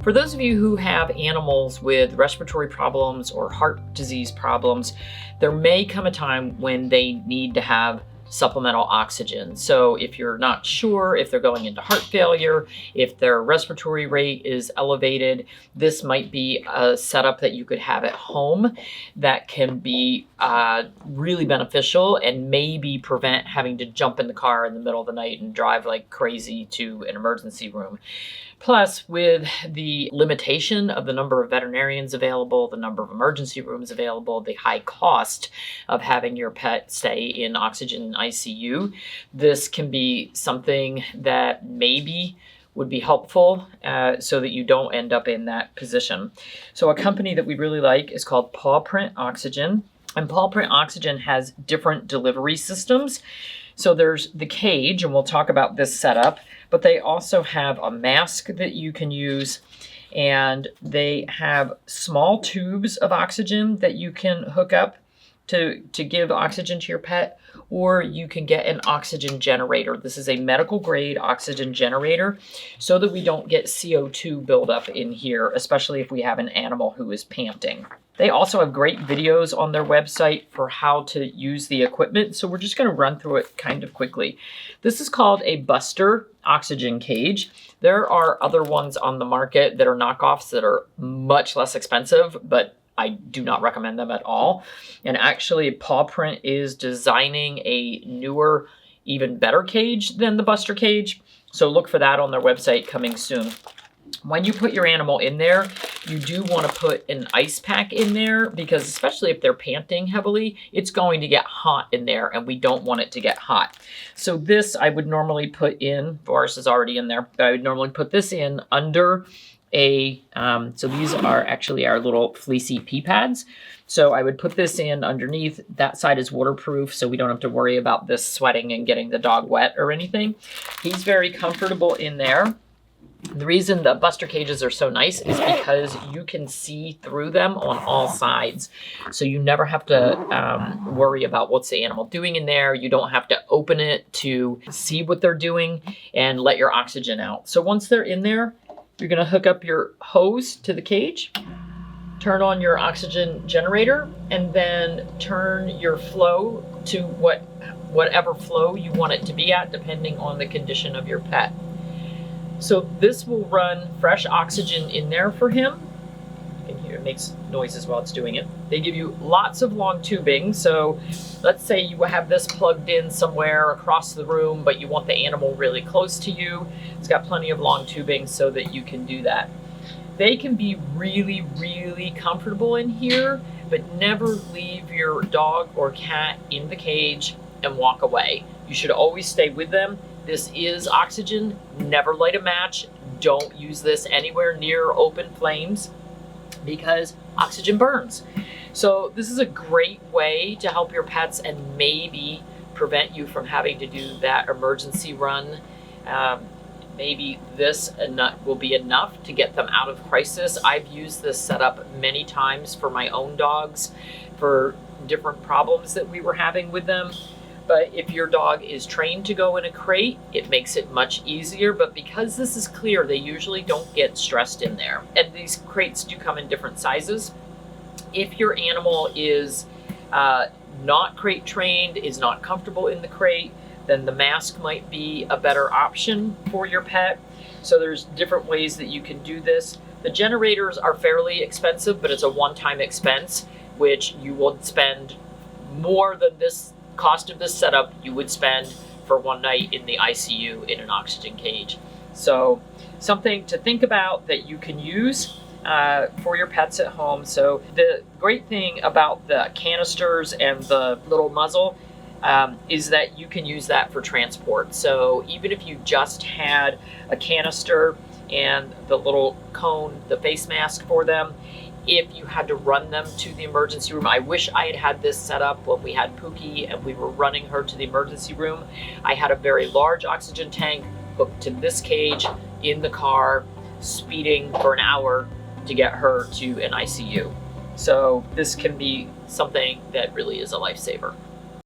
For those of you who have animals with respiratory problems or heart disease problems, there may come a time when they need to have supplemental oxygen. So if you're not sure if they're going into heart failure, if their respiratory rate is elevated, this might be a setup that you could have at home that can be really beneficial and maybe prevent having to jump in the car in the middle of the night and drive like crazy to an emergency room. Plus, with the limitation of the number of veterinarians available, the number of emergency rooms available, the high cost of having your pet stay in oxygen ICU, this can be something that maybe would be helpful so that you don't end up in that position. So a company that we really like is called Paw Print Oxygen. And Paw Print Oxygen has different delivery systems. So there's the cage, and we'll talk about this setup, but they also have a mask that you can use, and they have small tubes of oxygen that you can hook up to give oxygen to your pet, or you can get an oxygen generator. This is a medical grade oxygen generator so that we don't get CO2 buildup in here, especially if we have an animal who is panting. They also have great videos on their website for how to use the equipment, so we're just going to run through it kind of quickly. This is called a Buster oxygen cage. There are other ones on the market that are knockoffs that are much less expensive, but I do not recommend them at all. And actually, Paw Print is designing a newer, even better cage than the Buster cage. So look for that on their website coming soon. When you put your animal in there, you do want to put an ice pack in there because especially if they're panting heavily, it's going to get hot in there and we don't want it to get hot. So this I would normally put in, Boris is already in there, but I would normally put this in under a, so these are actually our little fleecy pee pads. So I would put this in underneath. That side is waterproof, so we don't have to worry about this sweating and getting the dog wet or anything. He's very comfortable in there. The reason the Buster cages are so nice is because you can see through them on all sides. So you never have to worry about what's the animal doing in there. You don't have to open it to see what they're doing and let your oxygen out. So once they're in there, you're going to hook up your hose to the cage, turn on your oxygen generator, and then turn your flow to whatever flow you want it to be at, depending on the condition of your pet. So this will run fresh oxygen in there for him. You can hear it makes noises while it's doing it. They give you lots of long tubing. So let's say you have this plugged in somewhere across the room, but you want the animal really close to you. It's got plenty of long tubing so that you can do that. They can be really, really comfortable in here, but never leave your dog or cat in the cage and walk away. You should always stay with them. This is oxygen. Never light a match. Don't use this anywhere near open flames because oxygen burns. So this is a great way to help your pets and maybe prevent you from having to do that emergency run. Maybe this will be enough to get them out of crisis. I've used this setup many times for my own dogs for different problems that we were having with them. But if your dog is trained to go in a crate, it makes it much easier. But because this is clear, they usually don't get stressed in there. And these crates do come in different sizes. If your animal is not crate trained, is not comfortable in the crate, then the mask might be a better option for your pet. So there's different ways that you can do this. The generators are fairly expensive, but it's a one-time expense, which you will spend more than this cost of this setup you would spend for one night in the ICU in an oxygen cage. So something to think about that you can use for your pets at home. So the great thing about the canisters and the little muzzle is that you can use that for transport. So even if you just had a canister and the little cone, the face mask for them, if you had to run them to the emergency room. I wish I had had this set up when we had Pookie and we were running her to the emergency room. I had a very large oxygen tank hooked to this cage in the car, speeding for an hour to get her to an ICU. So this can be something that really is a lifesaver.